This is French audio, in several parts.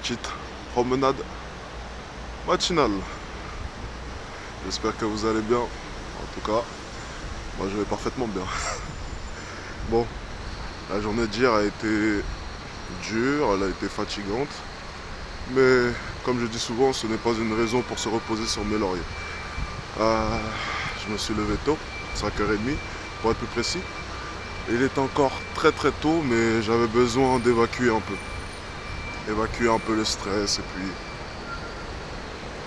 Petite promenade matinale. J'espère que vous allez bien. En tout cas, moi je vais parfaitement bien. Bon, la journée d'hier a été dure, elle a été fatigante. Mais comme je dis souvent, ce n'est pas une raison pour se reposer sur mes lauriers. Je me suis levé tôt, 5h30 pour être plus précis. Il est encore très très tôt, mais j'avais besoin d'évacuer un peu. Évacuer un peu le stress et puis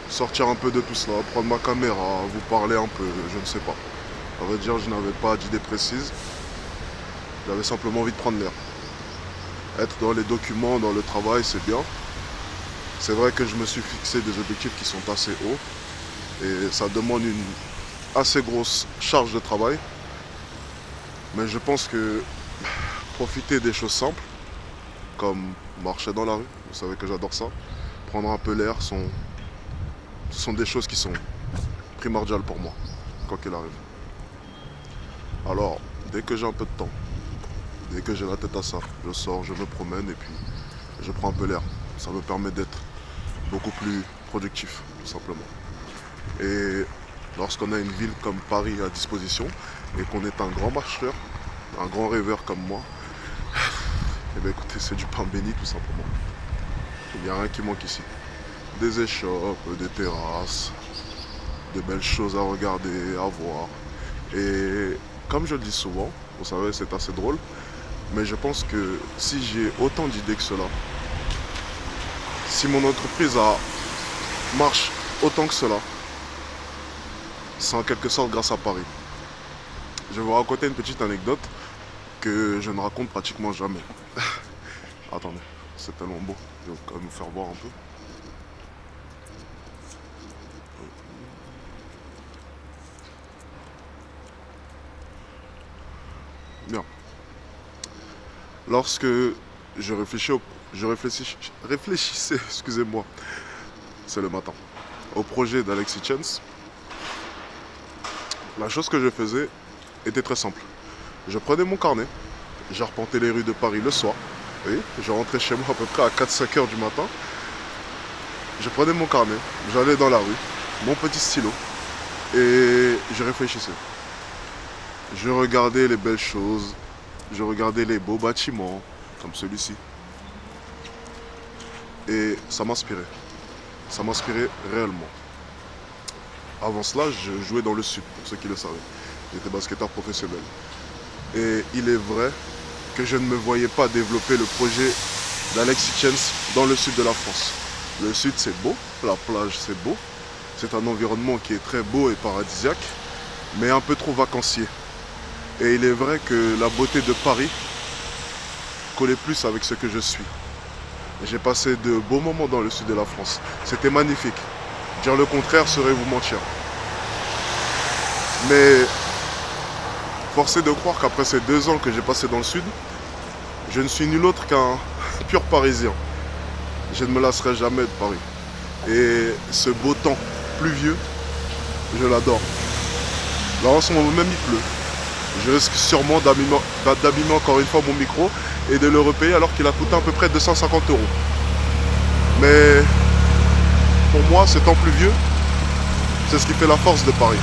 sortir un peu de tout cela, prendre ma caméra, vous parler un peu, je ne sais pas. À vrai dire, je n'avais pas d'idée précise. J'avais simplement envie de prendre l'air. Être dans les documents, dans le travail, c'est bien. C'est vrai que je me suis fixé des objectifs qui sont assez hauts et ça demande une assez grosse charge de travail. Mais je pense que profiter des choses simples, comme marcher dans la rue, vous savez que j'adore ça, prendre un peu l'air, ce sont des choses qui sont primordiales pour moi, quoi qu'il arrive. Alors, dès que j'ai un peu de temps, dès que j'ai la tête à ça, je sors, je me promène et puis je prends un peu l'air. Ça me permet d'être beaucoup plus productif, tout simplement. Et lorsqu'on a une ville comme Paris à disposition et qu'on est un grand marcheur, un grand rêveur comme moi, eh bien écoutez, c'est du pain béni tout simplement. Il n'y a rien qui manque ici. Des échoppes, des terrasses, de belles choses à regarder, à voir. Et comme je le dis souvent, vous savez, c'est assez drôle, mais je pense que si j'ai autant d'idées que cela, si mon entreprise marche autant que cela, c'est en quelque sorte grâce à Paris. Je vais vous raconter une petite anecdote que je ne raconte pratiquement jamais. Attendez, c'est tellement beau, je vais quand même vous faire voir un peu. Bien. Lorsque réfléchissais, excusez-moi, c'est le matin, au projet d'Alexis Chance, la chose que je faisais était très simple. Je prenais mon carnet, j'arpentais les rues de Paris le soir, et je rentrais chez moi à peu près à 4-5 heures du matin. Je prenais mon carnet, j'allais dans la rue, mon petit stylo, et je réfléchissais. Je regardais les belles choses, je regardais les beaux bâtiments, comme celui-ci. Et ça m'inspirait. Ça m'inspirait réellement. Avant cela, je jouais dans le sud, pour ceux qui le savaient. J'étais basketteur professionnel. Et il est vrai que je ne me voyais pas développer le projet d'Alexis Chance dans le sud de la France. Le sud, c'est beau, la plage, c'est beau. C'est un environnement qui est très beau et paradisiaque, mais un peu trop vacancier. Et il est vrai que la beauté de Paris collait plus avec ce que je suis. J'ai passé de beaux moments dans le sud de la France. C'était magnifique. Dire le contraire serait vous mentir. Mais force est de croire qu'après ces 2 ans que j'ai passé dans le sud, je ne suis nul autre qu'un pur Parisien. Je ne me lasserai jamais de Paris. Et ce beau temps pluvieux, je l'adore. Là en ce moment même il pleut. Je risque sûrement d'abîmer encore une fois mon micro et de le repayer alors qu'il a coûté à peu près 250 €. Mais pour moi, ce temps pluvieux, c'est ce qui fait la force de Paris.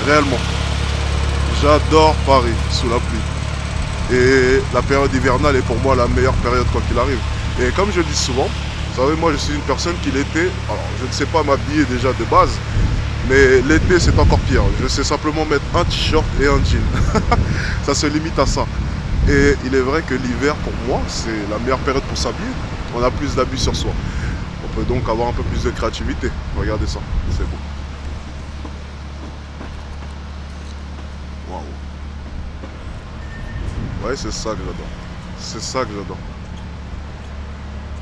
Réellement. J'adore Paris sous la pluie. Et la période hivernale est pour moi la meilleure période quoi qu'il arrive. Et comme je le dis souvent, vous savez, moi je suis une personne qui l'été, alors je ne sais pas m'habiller déjà de base, mais l'été c'est encore pire. Je sais simplement mettre un t-shirt et un jean. Ça se limite à ça. Et il est vrai que l'hiver pour moi c'est la meilleure période pour s'habiller. On a plus d'habits sur soi. On peut donc avoir un peu plus de créativité. Regardez ça, c'est beau. Waouh. Ouais, c'est ça que j'adore. C'est ça que j'adore.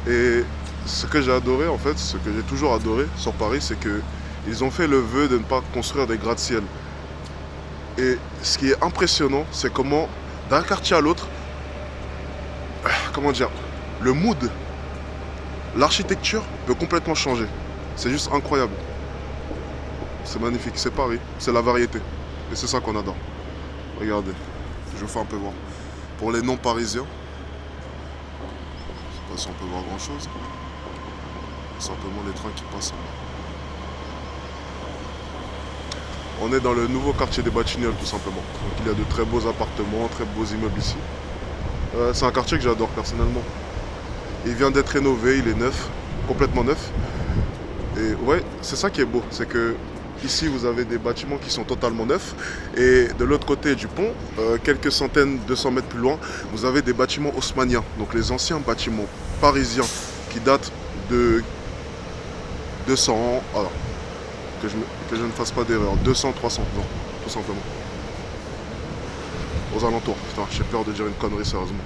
Et ce que j'ai adoré en fait, ce que j'ai toujours adoré sur Paris, c'est que ils ont fait le vœu de ne pas construire des gratte-ciel. Et ce qui est impressionnant, c'est comment d'un quartier à l'autre, comment dire, le mood, l'architecture peut complètement changer. C'est juste incroyable. C'est magnifique, c'est Paris, c'est la variété. Et c'est ça qu'on adore. Regardez, je vous fais un peu voir. Pour les non-parisiens, je sais pas si on peut voir grand chose. Simplement les trains qui passent. On est dans le nouveau quartier des Batignolles tout simplement. Donc il y a de très beaux appartements, très beaux immeubles ici. C'est un quartier que j'adore personnellement. Il vient d'être rénové, il est neuf, complètement neuf. Et ouais, c'est ça qui est beau, c'est que ici vous avez des bâtiments qui sont totalement neufs et de l'autre côté du pont, quelques centaines, 200 mètres plus loin, vous avez des bâtiments haussmanniens, donc les anciens bâtiments parisiens qui datent de 200 ans, alors que je ne fasse pas d'erreur, 200, 300 ans, tout simplement. Aux alentours, putain, j'ai peur de dire une connerie sérieusement.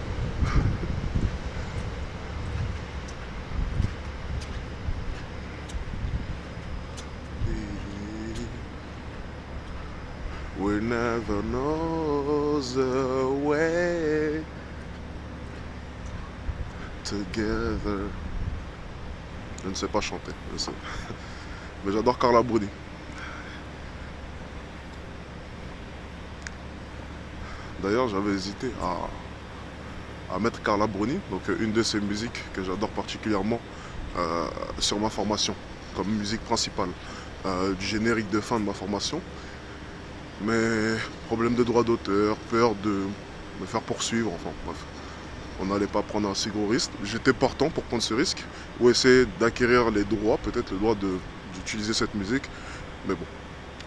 We never know the way together. Je ne sais pas chanter, je sais. Mais j'adore Carla Bruni. D'ailleurs, j'avais hésité à mettre Carla Bruni, donc une de ses musiques que j'adore particulièrement sur ma formation, comme musique principale du générique de fin de ma formation. Mais problème de droit d'auteur, peur de me faire poursuivre, enfin bref. On n'allait pas prendre un si gros risque. J'étais partant pour prendre ce risque, ou essayer d'acquérir les droits, peut-être le droit d'utiliser cette musique. Mais bon,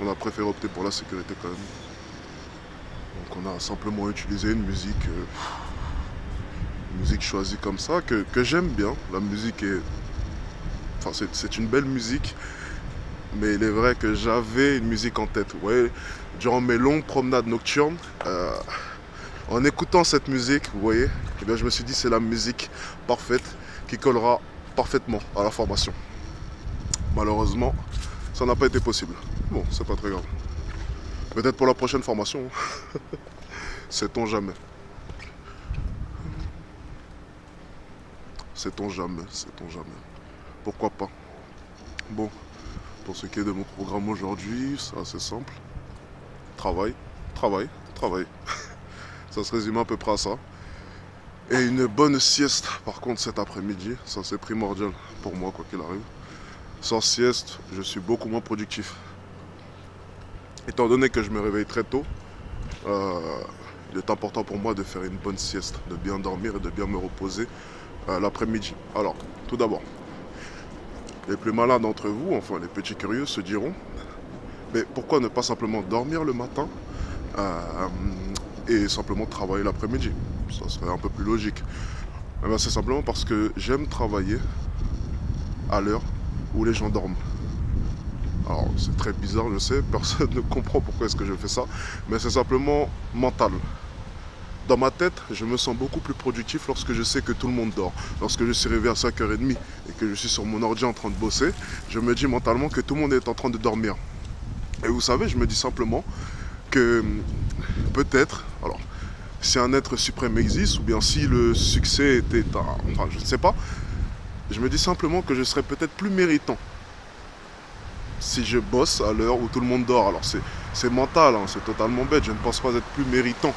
on a préféré opter pour la sécurité quand même. Donc on a simplement utilisé une musique choisie comme ça, que j'aime bien. La musique est... Enfin, c'est une belle musique. Mais il est vrai que j'avais une musique en tête. Ouais, durant mes longues promenades nocturnes, en écoutant cette musique, vous voyez, eh bien, je me suis dit c'est la musique parfaite qui collera parfaitement à la formation. Malheureusement, ça n'a pas été possible. Bon, c'est pas très grave. Peut-être pour la prochaine formation. Sait-on jamais. Sait-on jamais, sait-on jamais. Pourquoi pas. Bon. Pour ce qui est de mon programme aujourd'hui, c'est assez simple. Travail, travail, travail. Ça se résume à peu près à ça. Et une bonne sieste, par contre, cet après-midi. Ça, c'est primordial pour moi, quoi qu'il arrive. Sans sieste, je suis beaucoup moins productif. Étant donné que je me réveille très tôt, il est important pour moi de faire une bonne sieste, de bien dormir et de bien me reposer l'après-midi. Alors, tout d'abord, les plus malins d'entre vous, enfin les petits curieux, se diront mais pourquoi ne pas simplement dormir le matin et simplement travailler l'après-midi? Ça serait un peu plus logique. Eh bien, c'est simplement parce que j'aime travailler à l'heure où les gens dorment. Alors c'est très bizarre, je sais, personne ne comprend pourquoi est-ce que je fais ça, mais c'est simplement mental. Dans ma tête, je me sens beaucoup plus productif lorsque je sais que tout le monde dort. Lorsque je suis réveillé à 5h30 et que je suis sur mon ordi en train de bosser, je me dis mentalement que tout le monde est en train de dormir. Et vous savez, je me dis simplement que peut-être, alors, si un être suprême existe, ou bien si le succès était un... Enfin, je ne sais pas, je me dis simplement que je serais peut-être plus méritant si je bosse à l'heure où tout le monde dort. Alors c'est mental, hein, c'est totalement bête, je ne pense pas être plus méritant.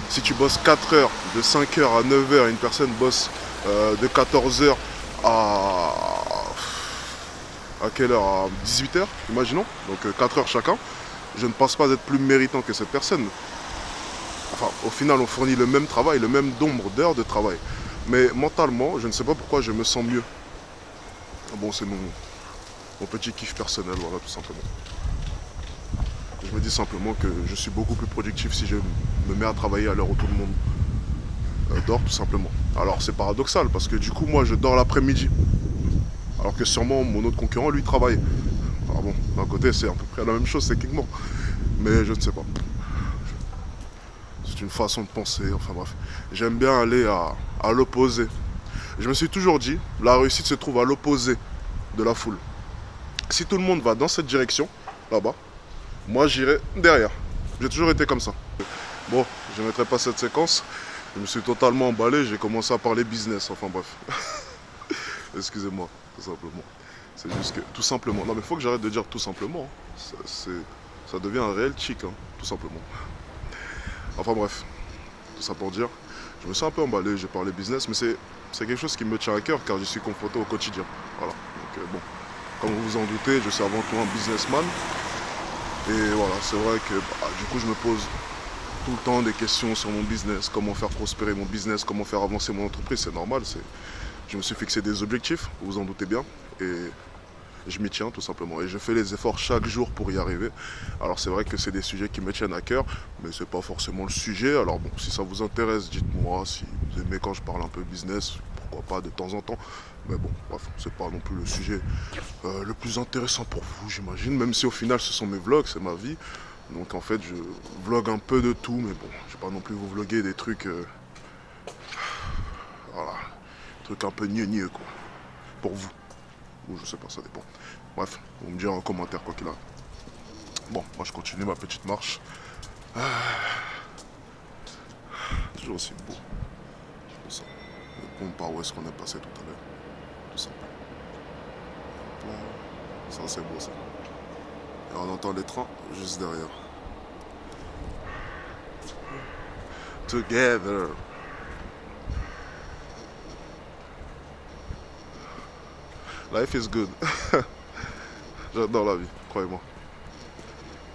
Si tu bosses 4 heures, de 5 heures à 9 heures, une personne bosse de 14 heures à quelle heure? À 18 heures, imaginons. Donc 4 heures chacun. Je ne pense pas être plus méritant que cette personne. Enfin, au final, on fournit le même travail, le même nombre d'heures de travail. Mais mentalement, je ne sais pas pourquoi je me sens mieux. Bon, c'est mon petit kiff personnel, voilà, tout simplement. Je me dis simplement que je suis beaucoup plus productif si je me mets à travailler à l'heure où tout le monde dort, tout simplement. Alors, c'est paradoxal, parce que du coup, moi, je dors l'après-midi. Alors que sûrement, mon autre concurrent, lui, travaille. Alors bon, d'un côté, c'est à peu près la même chose techniquement. Mais je ne sais pas. C'est une façon de penser, enfin bref. J'aime bien aller à l'opposé. Je me suis toujours dit, la réussite se trouve à l'opposé de la foule. Si tout le monde va dans cette direction, là-bas, moi j'irai derrière. J'ai toujours été comme ça. Bon, je ne mettrai pas cette séquence. Je me suis totalement emballé, j'ai commencé à parler business, enfin bref. Excusez-moi, tout simplement. C'est juste que, tout simplement. Non mais il faut que j'arrête de dire tout simplement. Ça devient un réel chic, hein, tout simplement. Enfin bref, tout ça pour dire, Je me sens un peu emballé, j'ai parlé business, mais c'est quelque chose qui me tient à cœur car j'y suis confronté au quotidien. Voilà. Donc bon, comme vous vous en doutez, je suis avant tout un businessman. Et voilà, c'est vrai que du coup je me pose tout le temps des questions sur mon business, comment faire prospérer mon business, comment faire avancer mon entreprise, c'est normal. Je me suis fixé des objectifs, vous vous en doutez bien, et je m'y tiens tout simplement. Et je fais les efforts chaque jour pour y arriver. Alors c'est vrai que c'est des sujets qui me tiennent à cœur, mais c'est pas forcément le sujet. Alors bon, si ça vous intéresse, dites-moi. Si vous aimez quand je parle un peu business, pourquoi pas de temps en temps. Mais bon, bref, c'est pas non plus le sujet le plus intéressant pour vous, j'imagine. Même si au final ce sont mes vlogs, c'est ma vie. Donc en fait, je vlog un peu de tout, mais bon, je vais pas non plus vous vlogger des trucs, voilà, des trucs un peu gneux quoi, pour vous. Ou je sais pas, ça dépend. Bref, vous me direz en commentaire quoi qu'il arrive. Bon, moi je continue ma petite marche. Toujours aussi beau. Tout ça. Le pont par où est-ce qu'on est passé tout à l'heure. Tout ça. Ça c'est beau ça. Et on entend les trains juste derrière. Together. Life is good. J'adore la vie, croyez-moi.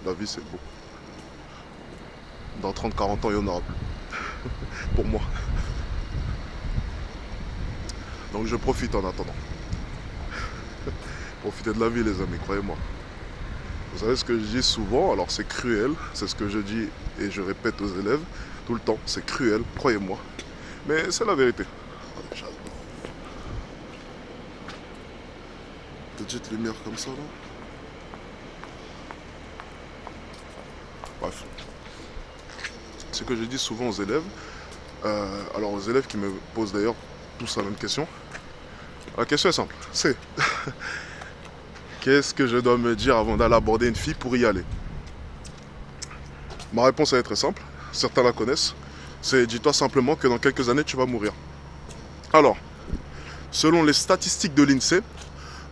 La vie c'est beau. Dans 30-40 ans, il n'y en aura plus. Pour moi. Donc je profite en attendant. Profitez de la vie les amis, croyez-moi. Vous savez ce que je dis souvent, alors c'est cruel, c'est ce que je dis et je répète aux élèves tout le temps, c'est cruel, croyez-moi. Mais c'est la vérité. J'adore. Petite lumière comme ça là. Bref. Ce que je dis souvent aux élèves, alors aux élèves qui me posent d'ailleurs tous la même question. La question est simple, c'est qu'est-ce que je dois me dire avant d'aller aborder une fille pour y aller? Ma réponse elle est très simple, certains la connaissent, c'est dis-toi simplement que dans quelques années tu vas mourir. Alors, selon les statistiques de l'INSEE,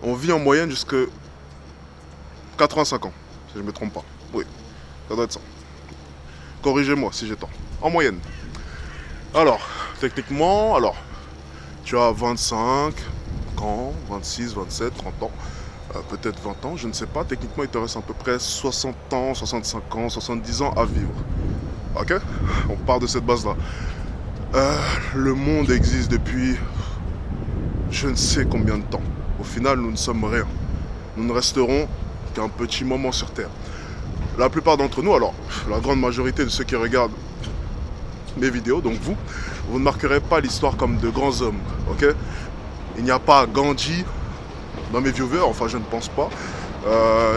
on vit en moyenne jusqu'à 85 ans, si je ne me trompe pas. Oui, ça doit être ça. Corrigez-moi si j'ai tort. En moyenne. Alors, techniquement, tu as 25 ans, 26, 27, 30 ans, peut-être 20 ans, je ne sais pas. Techniquement, il te reste à peu près 60 ans, 65 ans, 70 ans à vivre. Ok? On part de cette base-là. Le monde existe depuis je ne sais combien de temps. Au final, nous ne sommes rien. Nous ne resterons qu'un petit moment sur Terre. La plupart d'entre nous, alors la grande majorité de ceux qui regardent mes vidéos, donc vous ne marquerez pas l'histoire comme de grands hommes, ok? Il n'y a pas Gandhi dans mes viewers, enfin je ne pense pas.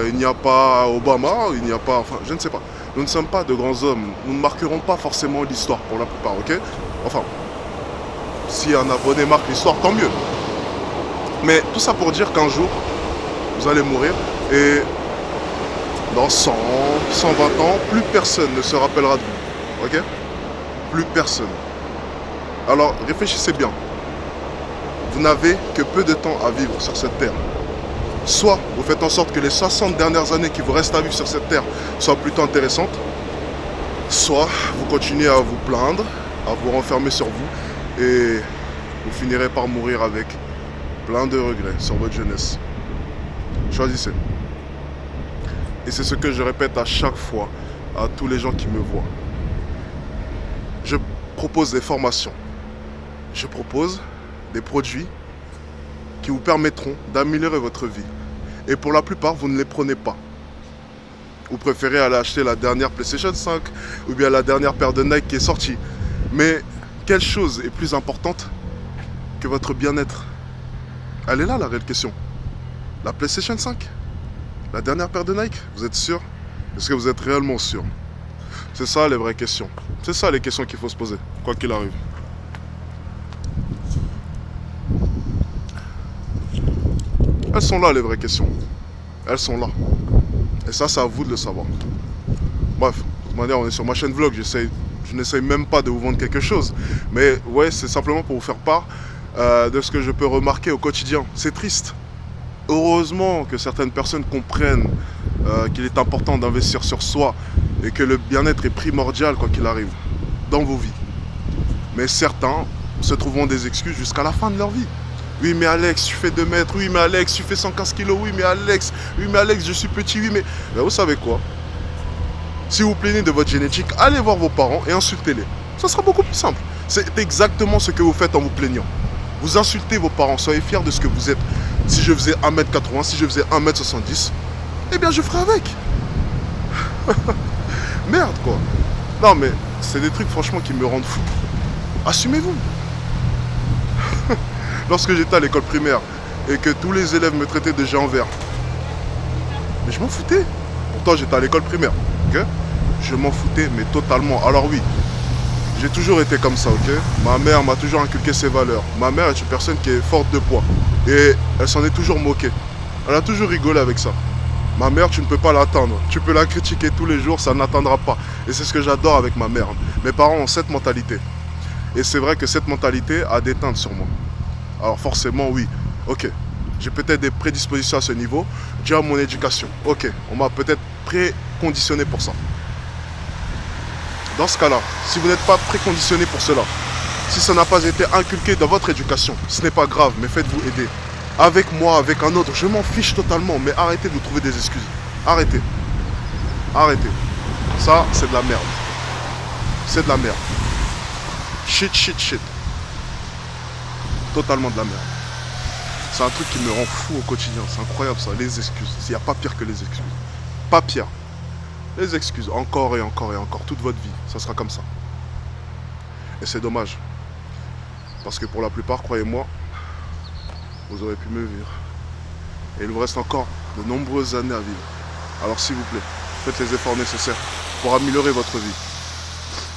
Il n'y a pas Obama, il n'y a pas, enfin je ne sais pas. Nous ne sommes pas de grands hommes, nous ne marquerons pas forcément l'histoire pour la plupart, ok? Enfin, si un abonné marque l'histoire, tant mieux. Mais tout ça pour dire qu'un jour, vous allez mourir et dans 100, 120 ans, plus personne ne se rappellera de vous, ok? Plus personne. Alors réfléchissez bien. Vous n'avez que peu de temps à vivre sur cette terre. Soit vous faites en sorte que les 60 dernières années qui vous restent à vivre sur cette terre soient plutôt intéressantes, soit vous continuez à vous plaindre, à vous renfermer sur vous et vous finirez par mourir avec plein de regrets sur votre jeunesse. Choisissez. Et c'est ce que je répète à chaque fois à tous les gens qui me voient. Je propose des formations. Je propose des produits qui vous permettront d'améliorer votre vie. Et pour la plupart, vous ne les prenez pas. Vous préférez aller acheter la dernière PlayStation 5 ou bien la dernière paire de Nike qui est sortie. Mais quelle chose est plus importante que votre bien-être? Elle est là la réelle question. La PlayStation 5? La dernière paire de Nike? Vous êtes sûr? Est-ce que vous êtes réellement sûr? C'est ça les vraies questions. C'est ça les questions qu'il faut se poser, quoi qu'il arrive. Elles sont là les vraies questions. Elles sont là. Et ça, c'est à vous de le savoir. Bref, de toute manière, on est sur ma chaîne vlog. Je n'essaye même pas de vous vendre quelque chose. Mais ouais, c'est simplement pour vous faire part de ce que je peux remarquer au quotidien. C'est triste. Heureusement que certaines personnes comprennent qu'il est important d'investir sur soi et que le bien-être est primordial quoi qu'il arrive dans vos vies. Mais certains se trouveront des excuses jusqu'à la fin de leur vie. Oui, mais Alex, tu fais 2 mètres. Oui, mais Alex, tu fais 115 kilos. Oui, mais Alex, je suis petit. Oui, mais... Ben, vous savez quoi? Si vous plaignez de votre génétique, allez voir vos parents et insultez-les. Ça sera beaucoup plus simple. C'est exactement ce que vous faites en vous plaignant. Vous insultez vos parents, soyez fiers de ce que vous êtes. Si je faisais 1m80, si je faisais 1m70, eh bien je ferais avec. Merde quoi. Non mais c'est des trucs franchement qui me rendent fou. Assumez-vous. Lorsque j'étais à l'école primaire et que tous les élèves me traitaient de géant vert, mais je m'en foutais. Pourtant j'étais à l'école primaire, ok? Je m'en foutais mais totalement. Alors oui, j'ai toujours été comme ça, ok? Ma mère m'a toujours inculqué ses valeurs. Ma mère est une personne qui est forte de poids. Et elle s'en est toujours moquée. Elle a toujours rigolé avec ça. Ma mère, tu ne peux pas l'atteindre. Tu peux la critiquer tous les jours, ça n'atteindra pas. Et c'est ce que j'adore avec ma mère. Mes parents ont cette mentalité. Et c'est vrai que cette mentalité a des teintes sur moi. Alors forcément, oui. Ok, j'ai peut-être des prédispositions à ce niveau. Dû à mon éducation. Ok, on m'a peut-être préconditionné pour ça. Dans ce cas-là, si vous n'êtes pas préconditionné pour cela, si ça n'a pas été inculqué dans votre éducation, ce n'est pas grave, mais faites-vous aider. Avec moi, avec un autre, je m'en fiche totalement, mais arrêtez de vous trouver des excuses. Arrêtez. Arrêtez. Ça, c'est de la merde. C'est de la merde. Shit, shit, shit. Totalement de la merde. C'est un truc qui me rend fou au quotidien. C'est incroyable ça, les excuses. Il n'y a pas pire que les excuses. Pas pire. Les excuses, encore et encore et encore, toute votre vie, ça sera comme ça. Et c'est dommage. Parce que pour la plupart, croyez-moi, vous aurez pu me vivre. Et il vous reste encore de nombreuses années à vivre. Alors s'il vous plaît, faites les efforts nécessaires pour améliorer votre vie.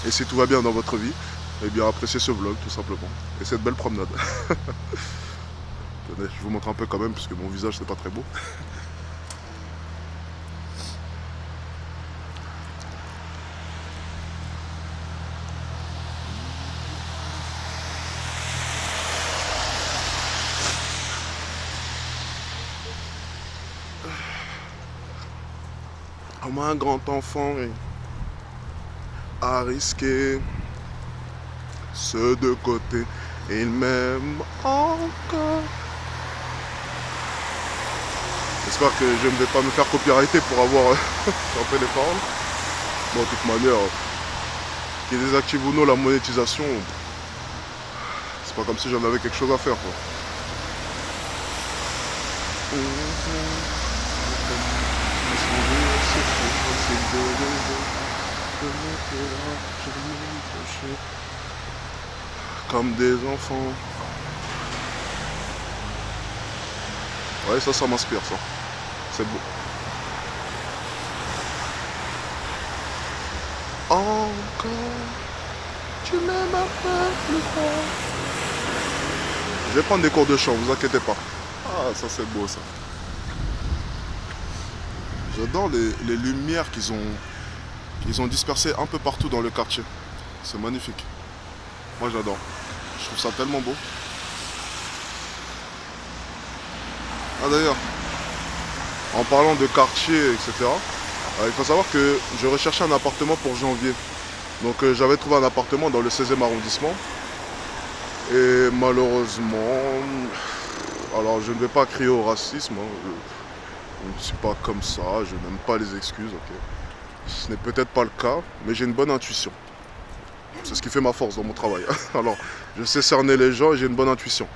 Et si tout va bien dans votre vie, eh bien appréciez ce vlog tout simplement. Et cette belle promenade. Attendez, je vous montre un peu quand même, puisque mon visage c'est pas très beau. Comme un grand enfant a risqué ce de côté, il m'aime encore. J'espère que je ne vais pas me faire copyrighter pour avoir chanté les paroles. Bon, de toute manière, qu'il désactive ou non la monétisation, c'est pas comme si j'en avais quelque chose à faire, quoi. Comme des enfants. Ouais, ça m'inspire, ça. C'est beau. Encore, tu m'aimes un peu plus fort. Je vais prendre des cours de chant, vous inquiétez pas. Ah, ça c'est beau, ça. J'adore les lumières qu'ils ont dispersées un peu partout dans le quartier. C'est magnifique. Moi j'adore. Je trouve ça tellement beau. Ah d'ailleurs, en parlant de quartier, etc., il faut savoir que je recherchais un appartement pour janvier. Donc j'avais trouvé un appartement dans le 16e arrondissement. Et malheureusement, alors je ne vais pas crier au racisme, hein, je ne suis pas comme ça, je n'aime pas les excuses, ok. Ce n'est peut-être pas le cas, mais j'ai une bonne intuition. C'est ce qui fait ma force dans mon travail. Alors, je sais cerner les gens et j'ai une bonne intuition.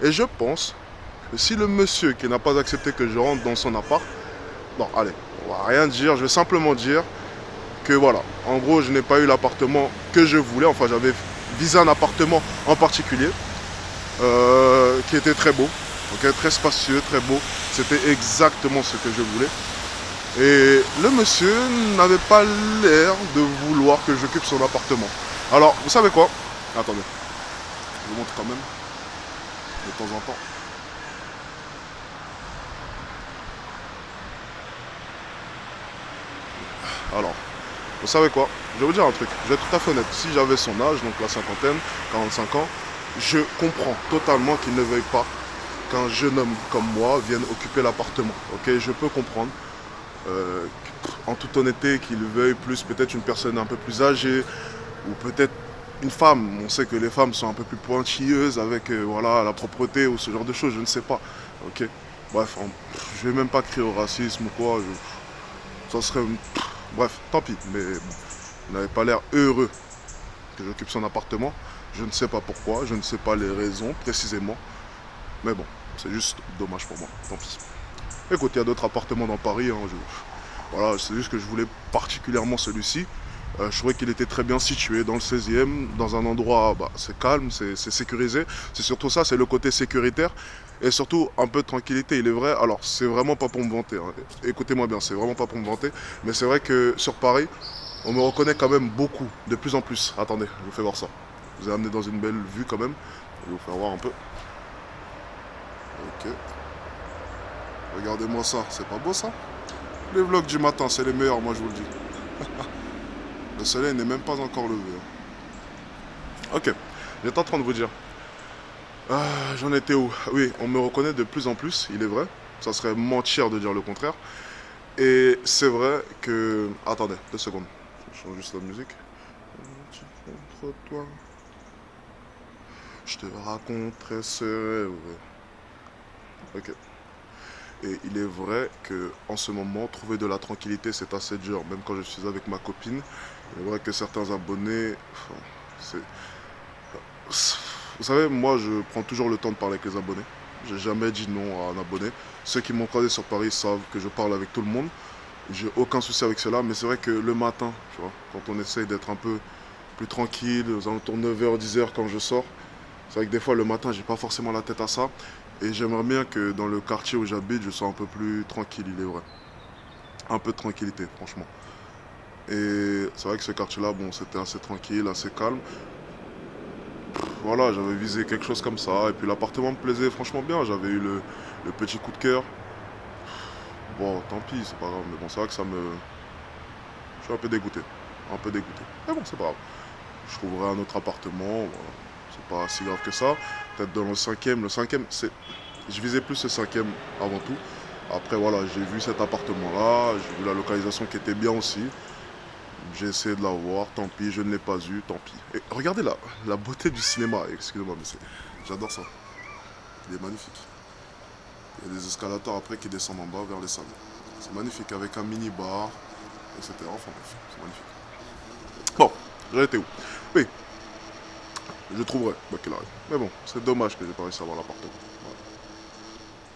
Et je pense que si le monsieur qui n'a pas accepté que je rentre dans son appart, non, allez, on va rien dire, je vais simplement dire que voilà, en gros, je n'ai pas eu l'appartement que je voulais, enfin j'avais visé un appartement en particulier, qui était très beau, okay, très spacieux, très beau, c'était exactement ce que je voulais. Et le monsieur n'avait pas l'air de vouloir que j'occupe son appartement. Alors, vous savez quoi? Attendez, je vous montre quand même, de temps en temps. Alors, vous savez quoi? Je vais vous dire un truc, je vais être tout à fait honnête. Si j'avais son âge, donc la cinquantaine, 45 ans, je comprends totalement qu'il ne veuille pas qu'un jeune homme comme moi vienne occuper l'appartement. Ok, je peux comprendre. En toute honnêteté, qu'il veuille plus peut-être une personne un peu plus âgée, ou peut-être une femme, on sait que les femmes sont un peu plus pointilleuses avec voilà, la propreté ou ce genre de choses, je ne sais pas. Ok. Bref, je vais même pas crier au racisme ou quoi. Ça serait. Bref, tant pis. Mais bon, on n'avait pas l'air heureux que j'occupe son appartement. Je ne sais pas pourquoi, je ne sais pas les raisons précisément. Mais bon, c'est juste dommage pour moi. Tant pis. Écoute, il y a d'autres appartements dans Paris. Hein, voilà, c'est juste que je voulais particulièrement celui-ci. Je trouvais qu'il était très bien situé dans le 16e, dans un endroit, bah, c'est calme, c'est sécurisé. C'est surtout ça, c'est le côté sécuritaire. Et surtout, un peu de tranquillité, il est vrai. Alors, c'est vraiment pas pour me vanter. Hein. Écoutez-moi bien, c'est vraiment pas pour me vanter. Mais c'est vrai que sur Paris, on me reconnaît quand même beaucoup, de plus en plus. Attendez, je vous fais voir ça. Je vous ai amené dans une belle vue quand même. Je vais vous faire voir un peu. Ok. Regardez-moi ça, c'est pas beau ça? Les vlogs du matin, c'est les meilleurs, moi je vous le dis. Le soleil n'est même pas encore levé. Ok, j'étais en train de vous dire. J'en étais où? Oui, on me reconnaît de plus en plus, il est vrai. Ça serait mentir de dire le contraire. Et c'est vrai que... Attendez, 2 secondes. Je change juste la musique. Contre toi. Je te raconterai ce rêve. Ok. Et il est vrai que en ce moment, trouver de la tranquillité, c'est assez dur. Même quand je suis avec ma copine, il est vrai que certains abonnés, enfin, vous savez, moi, je prends toujours le temps de parler avec les abonnés. J'ai jamais dit non à un abonné. Ceux qui m'ont croisé sur Paris savent que je parle avec tout le monde. J'ai aucun souci avec cela, mais c'est vrai que le matin, tu vois, quand on essaye d'être un peu plus tranquille, aux alentours de 9h, 10h quand je sors, c'est vrai que des fois le matin, j'ai pas forcément la tête à ça. Et j'aimerais bien que dans le quartier où j'habite, je sois un peu plus tranquille, il est vrai. Un peu de tranquillité, franchement. Et c'est vrai que ce quartier-là, bon, c'était assez tranquille, assez calme. Voilà, j'avais visé quelque chose comme ça. Et puis l'appartement me plaisait franchement bien. J'avais eu le petit coup de cœur. Bon, tant pis, c'est pas grave. Mais bon, c'est vrai que ça me... Je suis un peu dégoûté. Un peu dégoûté. Mais bon, c'est pas grave. Je trouverai un autre appartement. Voilà. C'est pas si grave que ça. Peut-être dans le cinquième. Le cinquième, c'est... Je visais plus le cinquième avant tout. Après, voilà, j'ai vu cet appartement-là. J'ai vu la localisation qui était bien aussi. J'ai essayé de la voir, tant pis, je ne l'ai pas eu, tant pis. Et regardez la beauté du cinéma, excusez-moi, mais j'adore ça. Il est magnifique. Il y a des escalators après qui descendent en bas vers les salles. C'est magnifique, avec un mini-bar, etc. Enfin bref, c'est magnifique. Bon, j'ai été où? Oui, je trouverai, quoi qu'il arrive. Mais bon, c'est dommage que j'ai pas réussi à avoir l'appartement. Voilà.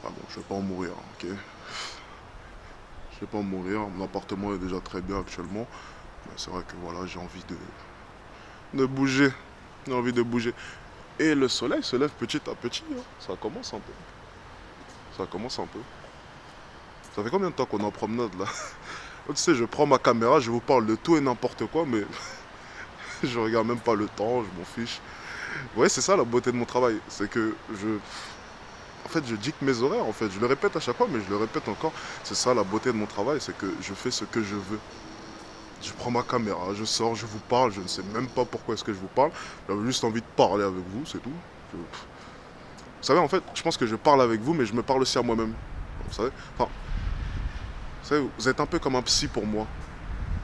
Ah bon, je vais pas en mourir, ok? Je vais pas en mourir, mon appartement est déjà très bien actuellement. Mais c'est vrai que voilà, j'ai envie de bouger. J'ai envie de bouger. Et le soleil se lève petit à petit. Hein. Ça commence un peu. Ça commence un peu. Ça fait combien de temps qu'on est en promenade là? Tu sais, je prends ma caméra, je vous parle de tout et n'importe quoi, mais je regarde même pas le temps, je m'en fiche. Ouais, c'est ça la beauté de mon travail. C'est que en fait, je dicte mes horaires, en fait. Je le répète à chaque fois, mais je le répète encore. C'est ça la beauté de mon travail, c'est que je fais ce que je veux. Je prends ma caméra, je sors, je vous parle, je ne sais même pas pourquoi est-ce que je vous parle. J'avais juste envie de parler avec vous, c'est tout. Vous savez, en fait, je pense que je parle avec vous, mais je me parle aussi à moi-même. Vous savez, enfin, vous savez, vous êtes un peu comme un psy pour moi.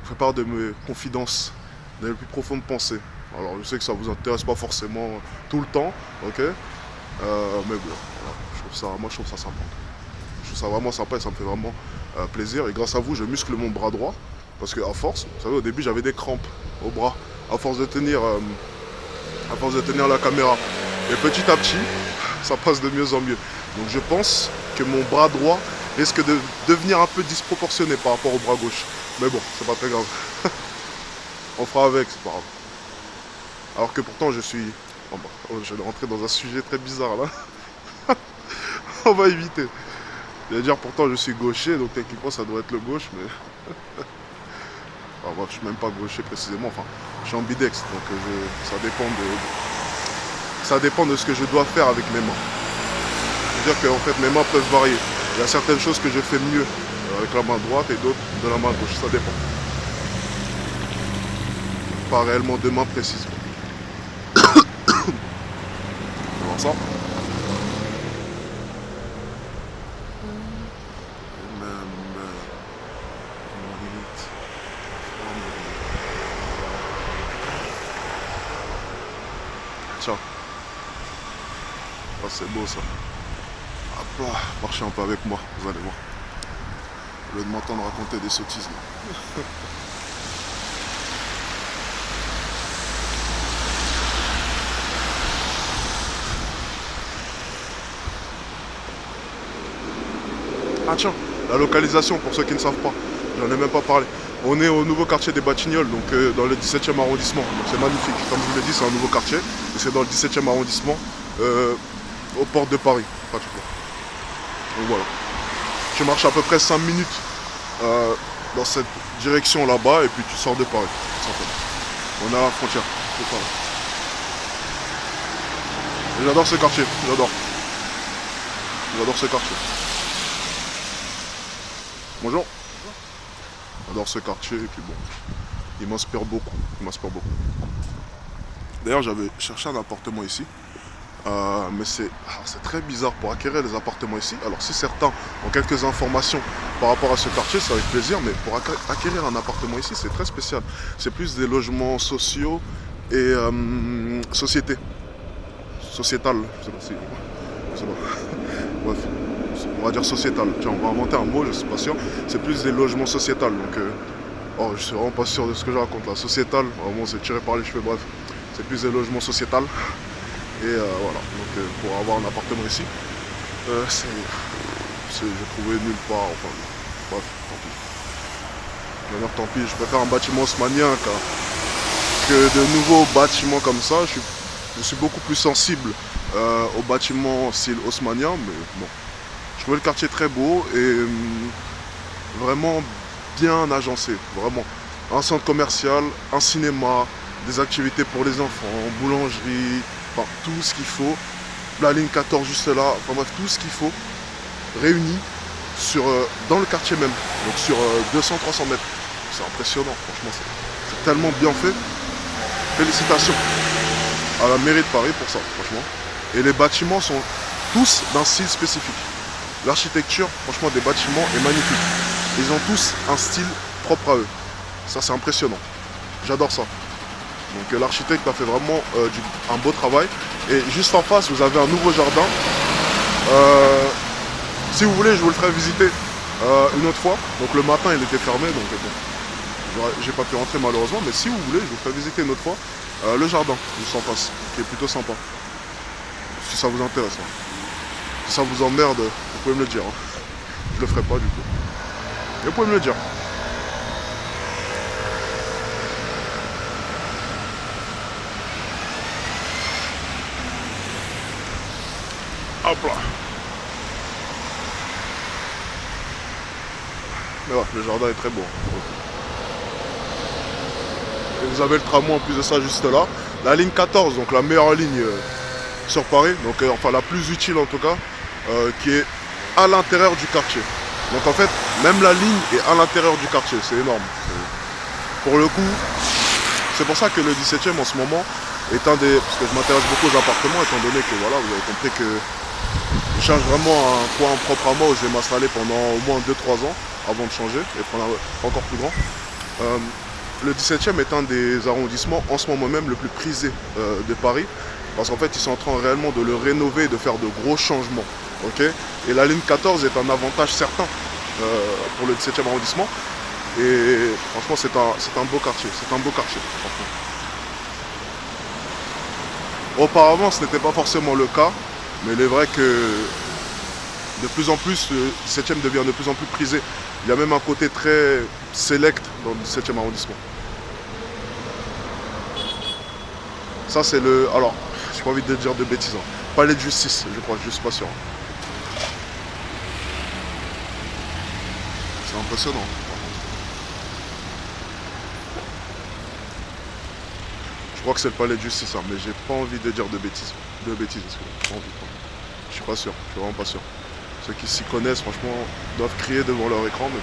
Je fais part de mes confidences, de mes plus profondes pensées. Alors, je sais que ça vous intéresse pas forcément tout le temps, ok? Mais bon, voilà, moi, je trouve ça sympa. Je trouve ça vraiment sympa et ça me fait vraiment plaisir. Et grâce à vous, je muscle mon bras droit. Parce qu'à force, vous savez, au début, j'avais des crampes au bras. À force de tenir la caméra. Et petit à petit, ça passe de mieux en mieux. Donc je pense que mon bras droit risque de devenir un peu disproportionné par rapport au bras gauche. Mais bon, c'est pas très grave. On fera avec, c'est pas grave. Alors que pourtant je suis... je vais rentrer dans un sujet très bizarre là. On va éviter. Je vais dire pourtant je suis gaucher, donc techniquement ça doit être le gauche, mais... Alors, je suis même pas gaucher précisément, enfin, je suis ambidextre, donc ça dépend de ce que je dois faire avec mes mains. C'est-à-dire qu'en fait mes mains peuvent varier. Il y a certaines choses que je fais mieux avec la main droite et d'autres de la main gauche, ça dépend. Pas réellement de main précise. On va voir ça. Tiens. Ah, c'est beau ça. Hop là, marchez un peu avec moi, vous allez voir. Au lieu de m'entendre raconter des sottises là. Ah tiens, la localisation pour ceux qui ne savent pas, j'en ai même pas parlé. On est au nouveau quartier des Batignolles, donc dans le 17e arrondissement. Donc c'est magnifique, comme je vous l'ai dit, c'est un nouveau quartier. Et c'est dans le 17e arrondissement, aux portes de Paris, pratiquement. Donc voilà. Tu marches à peu près 5 minutes dans cette direction là-bas et puis tu sors de Paris, tout simplement. On est à la frontière, c'est ça. Et j'adore ce quartier, j'adore. J'adore ce quartier. Bonjour. J'adore ce quartier et puis bon, il m'inspire beaucoup. Il m'inspire beaucoup. D'ailleurs, j'avais cherché un appartement ici, mais c'est très bizarre pour acquérir les appartements ici. Alors, si certains ont quelques informations par rapport à ce quartier, c'est avec plaisir, mais pour acquérir un appartement ici, c'est très spécial. C'est plus des logements sociaux et sociétés. Sociétal, je sais pas si. Je sais pas. Bref. On va dire sociétal. Tiens, on va inventer un mot, je suis pas sûr. C'est plus des logements sociétals. Donc, oh, je suis vraiment pas sûr de ce que je raconte là. Sociétal, vraiment, c'est tiré par les cheveux. Bref, c'est plus des logements sociétals. Et voilà. Donc, pour avoir un appartement ici, j'ai trouvé nulle part. Enfin, bref, tant pis. D'ailleurs, tant pis. Je préfère un bâtiment haussmannien que de nouveaux bâtiments comme ça. Je suis beaucoup plus sensible aux bâtiments style haussmannien, mais bon. Je trouvais le quartier très beau et vraiment bien agencé, vraiment. Un centre commercial, un cinéma, des activités pour les enfants, boulangerie, enfin tout ce qu'il faut. La ligne 14 juste là, enfin bref, tout ce qu'il faut réuni dans le quartier même, donc sur 200-300 mètres. C'est impressionnant, franchement, c'est tellement bien fait. Félicitations à la mairie de Paris pour ça, franchement. Et les bâtiments sont tous d'un style spécifique. L'architecture, franchement, des bâtiments est magnifique. Ils ont tous un style propre à eux. Ça, c'est impressionnant. J'adore ça. Donc l'architecte a fait vraiment un beau travail. Et juste en face, vous avez un nouveau jardin. Si vous voulez, je vous le ferai visiter une autre fois. Donc le matin, il était fermé, donc bon, j'ai pas pu rentrer malheureusement. Mais si vous voulez, je vous ferai visiter une autre fois le jardin, juste en face, qui est plutôt sympa. Si ça vous intéresse. Hein. Si ça vous emmerde, vous pouvez me le dire. Hein. Je le ferai pas du coup. Mais vous pouvez me le dire. Hop là. Mais ouais, le jardin est très beau. Et vous avez le tramway en plus de ça juste là. La ligne 14, donc la meilleure ligne sur Paris, donc enfin la plus utile en tout cas, qui est à l'intérieur du quartier. Donc en fait, même la ligne est à l'intérieur du quartier, c'est énorme. Pour le coup, c'est pour ça que le 17e en ce moment est un des... Parce que je m'intéresse beaucoup aux appartements, étant donné que voilà, vous avez compris que je cherche vraiment un coin propre à moi où je vais m'installer pendant au moins 2-3 ans avant de changer et prendre un encore plus grand. Le 17e est un des arrondissements en ce moment même le plus prisé de Paris. Parce qu'en fait, ils sont en train réellement de le rénover et de faire de gros changements. Okay, et la ligne 14 est un avantage certain pour le 17e arrondissement. Et franchement, c'est un beau quartier. C'est un beau quartier, franchement. Auparavant, ce n'était pas forcément le cas. Mais il est vrai que de plus en plus, le 17e devient de plus en plus prisé. Il y a même un côté très select dans le 17e arrondissement. Ça, c'est le... Alors, j'ai pas envie de dire de bêtises. Hein. Palais de justice, je crois, je suis pas sûr. C'est impressionnant. Je crois que c'est le palais de justice, hein, mais j'ai pas envie de dire de bêtises. Pas envie. Je suis pas sûr, je suis vraiment pas sûr. Ceux qui s'y connaissent, franchement, doivent crier devant leur écran, mais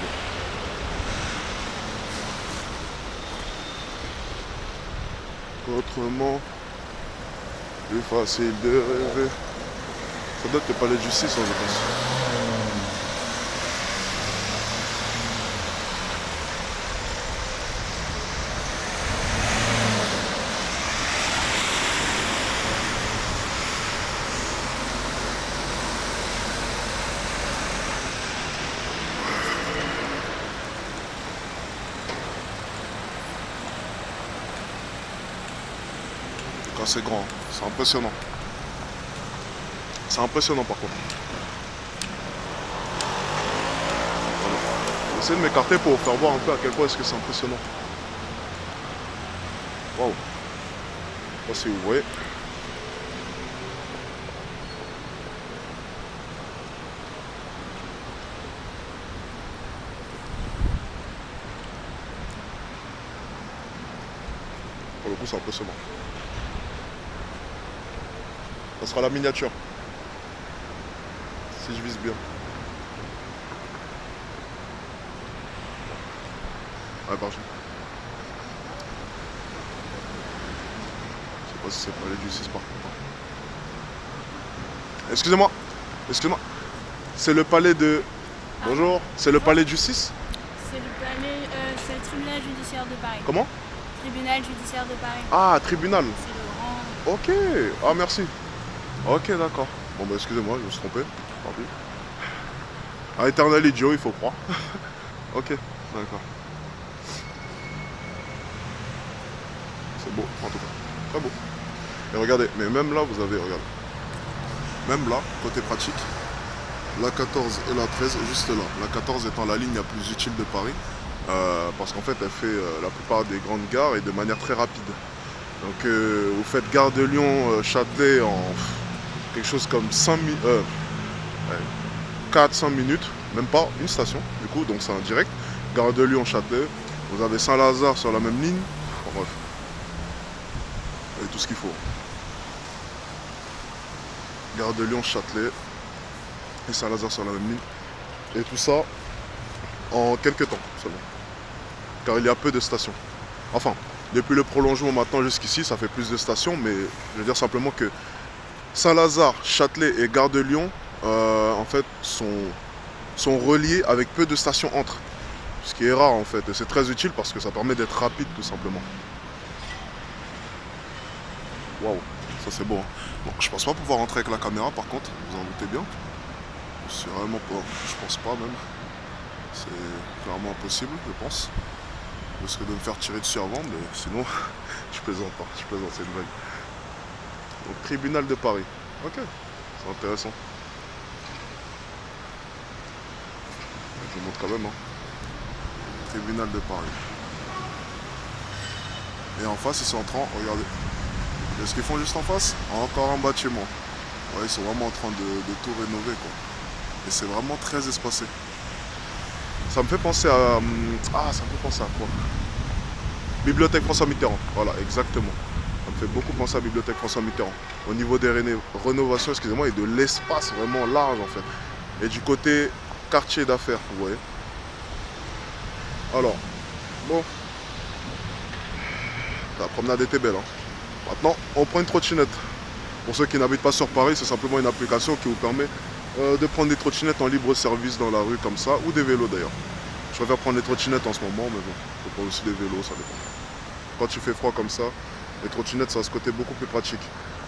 bon. Autrement, plus facile de rêver. Ça doit être le palais de justice, hein, je pense. Quand c'est grand, c'est impressionnant. C'est impressionnant par contre. Voilà. J'essaie de m'écarter pour vous faire voir un peu à quel point est-ce que c'est impressionnant. Waouh. Je sais pas si vous voyez. Pour le coup, c'est impressionnant. Ça sera la miniature. Si je vise bien. Ouais, pardon. Je sais pas si c'est le palais du 6 par contre. Excusez-moi. Excusez-moi. C'est le palais de... Bonjour. C'est le palais du 6? C'est le palais... c'est le tribunal judiciaire de Paris. Comment? Tribunal judiciaire de Paris. Ah, tribunal. C'est le grand... Ok. Ah, merci. Ok, d'accord. Bon, bah excusez-moi, je me suis trompé. Tant pis. Un éternel idiot, il faut croire. Ok, d'accord. C'est beau, en tout cas. Très beau. Et regardez, mais même là, vous avez, regardez. Même là, côté pratique, la 14 et la 13, juste là. La 14 étant la ligne la plus utile de Paris. Parce qu'en fait, elle fait la plupart des grandes gares et de manière très rapide. Donc, vous faites gare de Lyon, Châtelet en quelque chose comme 4-5 minutes, même pas une station, du coup, donc c'est un direct. Gare de Lyon, Châtelet, vous avez Saint-Lazare sur la même ligne. Enfin, bref, vous avez tout ce qu'il faut. Gare de Lyon, Châtelet et Saint-Lazare sur la même ligne. Et tout ça en quelques temps seulement. Car il y a peu de stations. Enfin, depuis le prolongement maintenant jusqu'ici, ça fait plus de stations, mais je veux dire simplement que Saint-Lazare, Châtelet et Gare de Lyon, en fait, sont reliés avec peu de stations entre. Ce qui est rare en fait, et c'est très utile parce que ça permet d'être rapide tout simplement. Waouh, ça c'est beau. Hein. Bon, je pense pas pouvoir rentrer avec la caméra par contre, vous en doutez bien. C'est vraiment pas, je pense pas même. C'est clairement impossible, je pense. Je risque de me faire tirer dessus avant, mais sinon, je plaisante pas, je plaisante, c'est une blague. Donc, tribunal de Paris. Ok, c'est intéressant. Je vous montre quand même. Hein. Tribunal de Paris. Et en face, ils sont en train, regardez. Et ce qu'ils font juste en face, encore un bâtiment. Ouais, ils sont vraiment en train de tout rénover, quoi. Et c'est vraiment très espacé. Ça me fait penser à... Ah, ça me fait penser à quoi? Bibliothèque François Mitterrand. Voilà, exactement. Ça me fait beaucoup penser à Bibliothèque François Mitterrand. Au niveau des rénovations, excusez-moi, et de l'espace vraiment large, en fait. Et du côté quartier d'affaires, vous voyez. Alors, bon. La promenade était belle, hein. Maintenant, on prend une trottinette. Pour ceux qui n'habitent pas sur Paris, c'est simplement une application qui vous permet de prendre des trottinettes en libre service dans la rue comme ça, ou des vélos d'ailleurs. Je préfère prendre les trottinettes en ce moment, mais bon, je peux prendre aussi des vélos, ça dépend. Quand il fait froid comme ça, les trottinettes, ça a ce côté beaucoup plus pratique.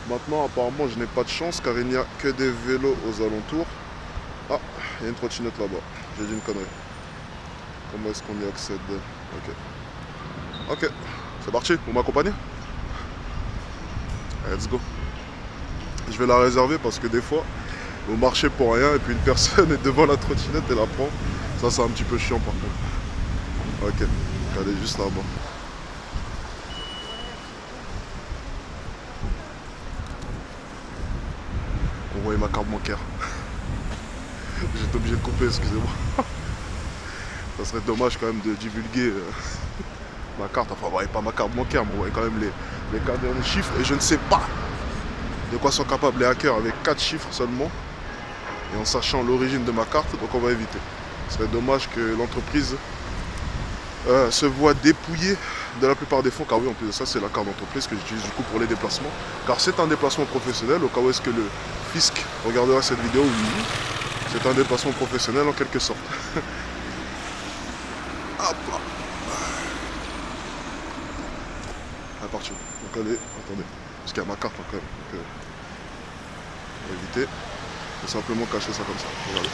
Maintenant, apparemment, je n'ai pas de chance car il n'y a que des vélos aux alentours. Ah, il y a une trottinette là-bas. J'ai dit une connerie. Comment est-ce qu'on y accède? Ok. Ok, c'est parti, vous m'accompagnez? Let's go. Je vais la réserver parce que des fois, vous marchez pour rien et puis une personne est devant la trottinette et la prend. Ça, c'est un petit peu chiant par contre. Ok, elle est juste là-bas. Vous voyez ma carte bancaire. J'étais obligé de couper, excusez-moi. Ça serait dommage quand même de divulguer ma carte. Enfin, vous voyez pas ma carte bancaire, mais vous voyez quand même les derniers chiffres. Et je ne sais pas de quoi sont capables les hackers avec 4 chiffres seulement. Et en sachant l'origine de ma carte, donc on va éviter. Ce serait dommage que l'entreprise se voit dépouillée de la plupart des fonds, car oui, en plus de ça, c'est la carte d'entreprise que j'utilise du coup pour les déplacements. Car c'est un déplacement professionnel, au cas où est-ce que le fisc regardera cette vidéo, oui, c'est un déplacement professionnel en quelque sorte. Hop là. Elle est partie. Donc allez, attendez, parce qu'il y a ma carte quand même. Donc, on va éviter. On va simplement cacher ça comme ça. Regardez.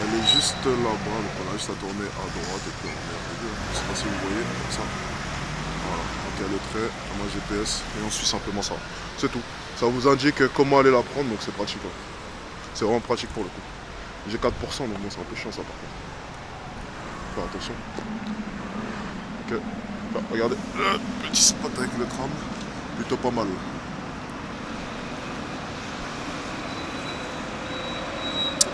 Elle est juste là-bas, donc on a juste à tourner à droite et puis on est arrivé. Je ne sais pas si vous voyez, comme ça. Voilà, donc il y a le trait, comme un GPS, et on suit simplement ça. C'est tout. Ça vous indique comment aller la prendre, donc c'est pratique. Hein. C'est vraiment pratique pour le coup. J'ai 4%, donc bon, c'est un peu chiant ça par contre. Faire attention. Ok. Là, regardez, le petit spot avec le tram, plutôt pas mal.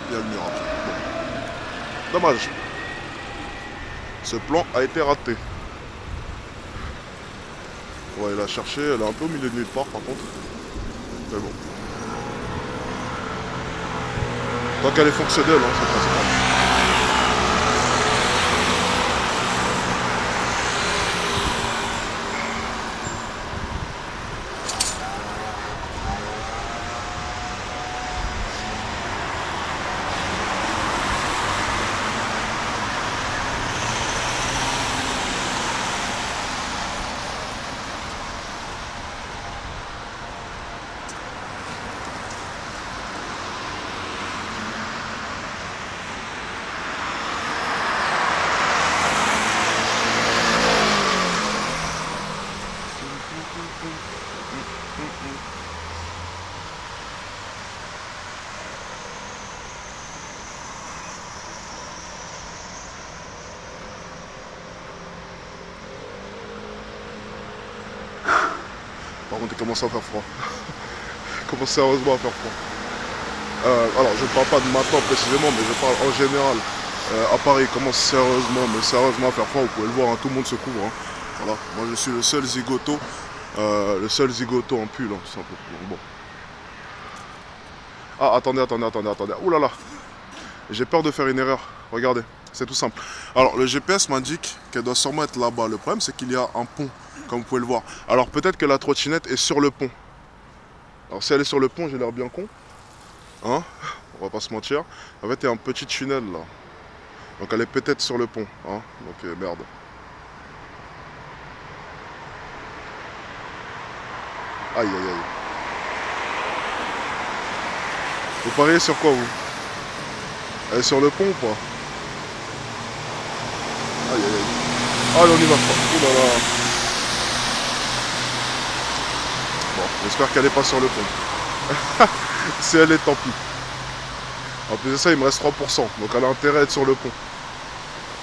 Il y a le mur après. Bon. Dommage. Ce plan a été raté. On va aller la chercher, elle est un peu au milieu de nulle part par contre. Mais bon. Tant qu'elle est fonctionnelle, hein, c'est principal. Par contre, il commence à faire froid. Il commence sérieusement à faire froid. Alors, je ne parle pas de maintenant précisément, mais je parle en général. À Paris, il commence sérieusement, mais sérieusement à faire froid. Vous pouvez le voir, hein, tout le monde se couvre. Hein. Voilà. Moi, je suis le seul zigoto en pull, hein, tout simplement. Donc, bon. Ah, attendez. Ouh là là. J'ai peur de faire une erreur. Regardez, c'est tout simple. Alors, le GPS m'indique qu'elle doit sûrement être là-bas. Le problème, c'est qu'il y a un pont, comme vous pouvez le voir. Alors, peut-être que la trottinette est sur le pont. Alors, si elle est sur le pont, j'ai l'air bien con. Hein? On va pas se mentir. En fait, il y a un petit tunnel là. Donc, elle est peut-être sur le pont. Hein? Donc, merde. Aïe, aïe, aïe. Vous pariez sur quoi, vous? Elle est sur le pont ou pas? Aïe, aïe, aïe. Allez, on y va. Ouh là là. Bon, j'espère qu'elle est pas sur le pont. Si elle est, tant pis. En plus de ça, il me reste 3%. Donc elle a intérêt à être sur le pont.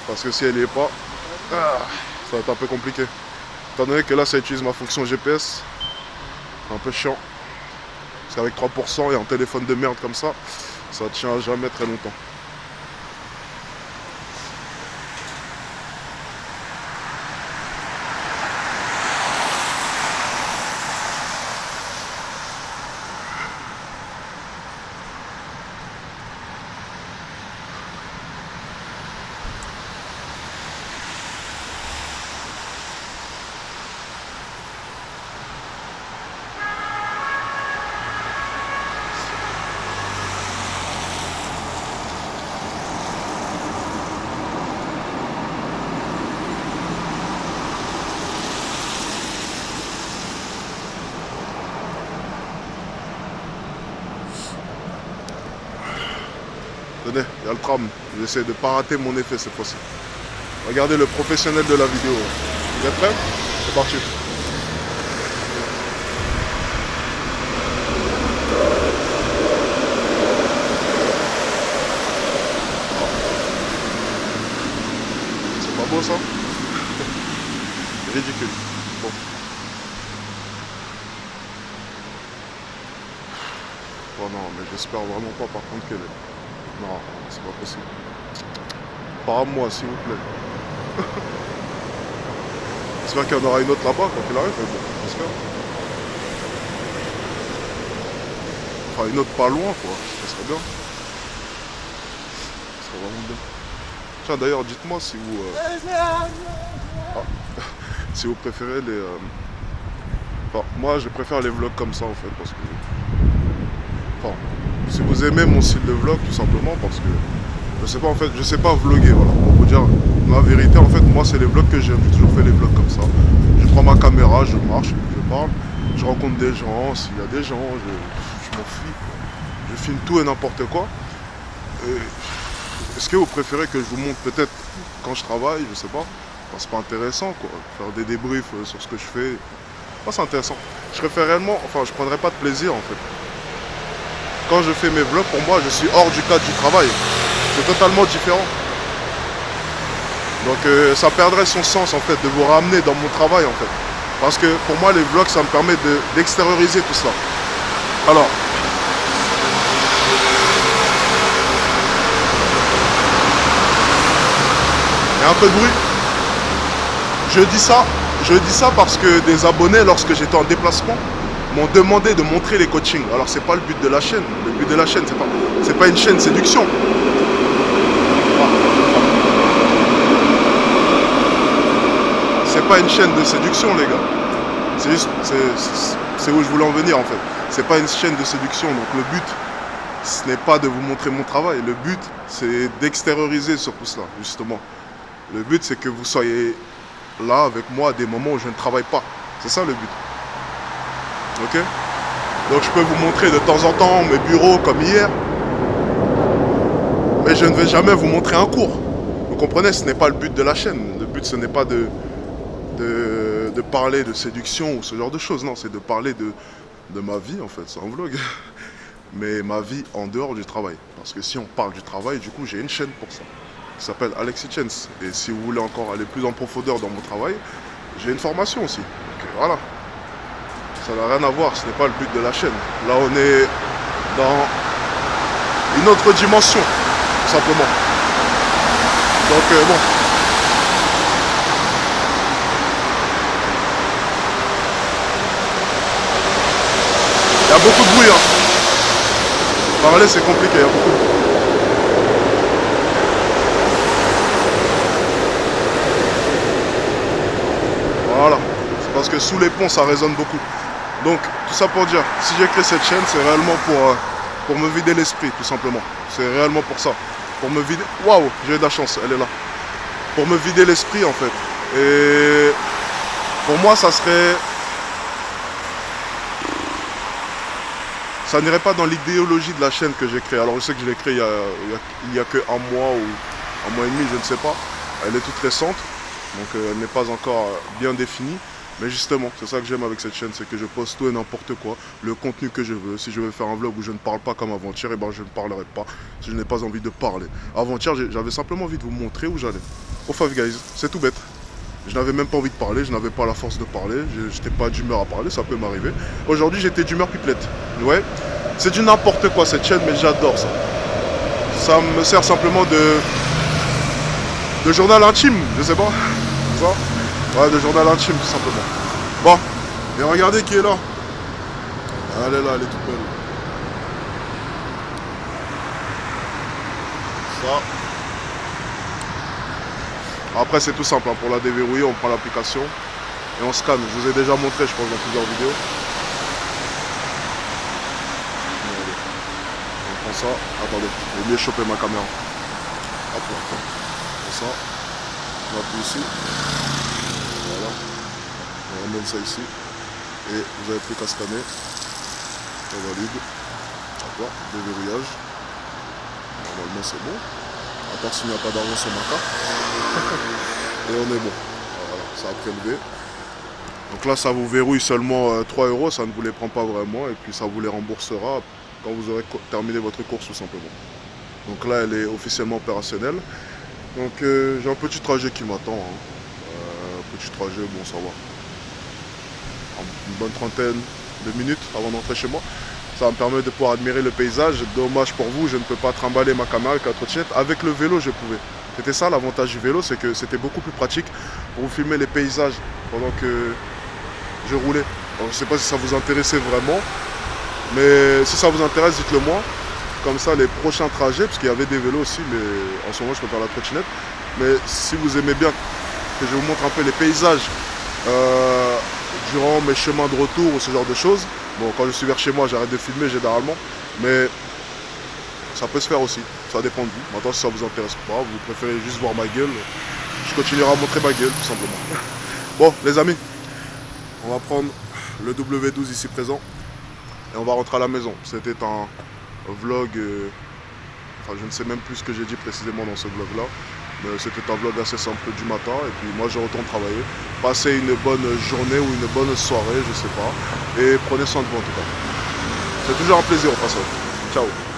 Parce que si elle n'y est pas, ça va être un peu compliqué. Étant donné que là, ça utilise ma fonction GPS. C'est un peu chiant. Parce qu'avec 3% et un téléphone de merde comme ça tient à jamais très longtemps. Tenez, il y a le tram. J'essaie de ne pas rater mon effet cette fois-ci. Regardez le professionnel de la vidéo. Vous êtes prêts? C'est parti. C'est pas beau ça? Ridicule. Bon. Oh non, mais j'espère vraiment pas par contre qu'elle est. Non, c'est pas possible. Pas à moi, s'il vous plaît. J'espère qu'il y en aura une autre là-bas quand il arrive, mais bon, j'espère. Enfin, une autre pas loin, quoi. Ça serait bien. Ça serait vraiment bien. Tiens, d'ailleurs, dites-moi si vous... si vous préférez les... Enfin, moi, je préfère les vlogs comme ça, en fait, parce que... Enfin, si vous aimez mon style de vlog, tout simplement, parce que... Je sais pas, en fait, je sais pas vlogger, voilà. Pour vous dire la vérité, en fait, moi, c'est les vlogs que j'aime. J'ai toujours fait les vlogs comme ça. Je prends ma caméra, je marche, je parle, je rencontre des gens, s'il y a des gens, je m'en fiche, quoi. Je filme tout et n'importe quoi. Est-ce que vous préférez que je vous montre peut-être quand je travaille, je sais pas, Enfin, c'est pas intéressant quoi. Faire des débriefs sur ce que je fais. Moi c'est intéressant. Je serais réellement, enfin je prendrais pas de plaisir en fait. Quand je fais mes vlogs, pour moi je suis hors du cadre du travail. C'est totalement différent. Donc ça perdrait son sens en fait de vous ramener dans mon travail en fait. Parce que pour moi les vlogs ça me permet d'extérioriser tout cela. Alors, il y a un peu de bruit. Je dis ça parce que des abonnés lorsque j'étais en déplacement m'ont demandé de montrer les coachings. Alors c'est pas le but de la chaîne. Le but de la chaîne c'est pas une chaîne séduction. C'est pas une chaîne de séduction les gars. C'est juste, c'est où je voulais en venir en fait. C'est pas une chaîne de séduction, donc le but, ce n'est pas de vous montrer mon travail. Le but, c'est d'extérioriser sur tout cela, justement. Le but, c'est que vous soyez là avec moi à des moments où je ne travaille pas. C'est ça le but. Ok? Donc je peux vous montrer de temps en temps mes bureaux comme hier. Mais je ne vais jamais vous montrer un cours. Vous comprenez, ce n'est pas le but de la chaîne. Le but, ce n'est pas de parler de séduction ou ce genre de choses. Non, c'est de parler de ma vie, en fait. C'est un vlog. Mais ma vie en dehors du travail. Parce que si on parle du travail, du coup, j'ai une chaîne pour ça. Qui s'appelle Alexis Chance. Et si vous voulez encore aller plus en profondeur dans mon travail, j'ai une formation aussi. Donc voilà. Ça n'a rien à voir, ce n'est pas le but de la chaîne. Là, on est dans une autre dimension, tout simplement. Donc bon. Il y a beaucoup de bruit, hein. Parler c'est compliqué, il y a beaucoup de bruit. Voilà. C'est parce que sous les ponts ça résonne beaucoup. Donc tout ça pour dire, si j'ai créé cette chaîne, c'est réellement pour me vider l'esprit, tout simplement. C'est réellement pour ça. Pour me vider. Waouh, j'ai eu de la chance, elle est là. Pour me vider l'esprit en fait. Et pour moi ça serait. Ça n'irait pas dans l'idéologie de la chaîne que j'ai créée. Alors je sais que je l'ai créée il y a que un mois ou un mois et demi, je ne sais pas. Elle est toute récente, donc elle n'est pas encore bien définie. Mais justement, c'est ça que j'aime avec cette chaîne, c'est que je poste tout et n'importe quoi, le contenu que je veux. Si je veux faire un vlog où je ne parle pas comme avant-hier, eh ben je ne parlerai pas, si je n'ai pas envie de parler. Avant-hier, j'avais simplement envie de vous montrer où j'allais. Au Five Guys, c'est tout bête. Je n'avais même pas envie de parler, je n'avais pas la force de parler, je n'étais pas d'humeur à parler, ça peut m'arriver. Aujourd'hui, j'étais d'humeur pipelette. Ouais, c'est du n'importe quoi cette chaîne, mais j'adore ça. Ça me sert simplement de journal intime, je sais pas. Ça. Ouais, de journal intime, tout simplement. Bon, et regardez qui est là. Elle est là, elle est toute belle. Ça. Après, c'est tout simple, hein. Pour la déverrouiller, on prend l'application et on scanne. Je vous ai déjà montré, je pense, dans plusieurs vidéos. On prend ça. Attendez, j'ai oublié de choper ma caméra. Hop là. On prend ça. On appuie ici. Voilà. On ramène ça ici. Et vous avez plus qu'à scanner. On valide. D'accord. Déverrouillage. Normalement c'est bon. À part s'il n'y a pas d'argent sur ma carte. Et on est bon. Voilà, ça a prélevé. Donc là ça vous verrouille seulement 3 €, ça ne vous les prend pas vraiment. Et puis ça vous les remboursera quand vous aurez terminé votre course tout simplement. Donc là elle est officiellement opérationnelle. Donc j'ai un petit trajet qui m'attend. Hein. Petit trajet, bon ça va. Une bonne trentaine de minutes avant d'entrer chez moi. Ça me permet de pouvoir admirer le paysage. Dommage pour vous, je ne peux pas trimballer ma caméra avec la trottinette. Avec le vélo, je pouvais. C'était ça l'avantage du vélo, c'est que c'était beaucoup plus pratique pour vous filmer les paysages pendant que je roulais. Alors, je ne sais pas si ça vous intéressait vraiment, mais si ça vous intéresse, dites-le moi. Comme ça, les prochains trajets, parce qu'il y avait des vélos aussi, mais en ce moment, je préfère la trottinette. Mais si vous aimez bien que je vous montre un peu les paysages durant mes chemins de retour ou ce genre de choses. Bon, quand je suis vers chez moi, j'arrête de filmer généralement, mais ça peut se faire aussi, ça dépend de vous. Maintenant, si ça vous intéresse pas, vous préférez juste voir ma gueule, je continuerai à montrer ma gueule, tout simplement. Bon, les amis, on va prendre le W12 ici présent et on va rentrer à la maison. C'était un vlog, enfin je ne sais même plus ce que j'ai dit précisément dans ce vlog-là. C'était un vlog assez simple du matin et puis moi je retourne travailler. Passez une bonne journée ou une bonne soirée, je sais pas. Et prenez soin de vous en tout cas. C'est toujours un plaisir au passage. Ciao.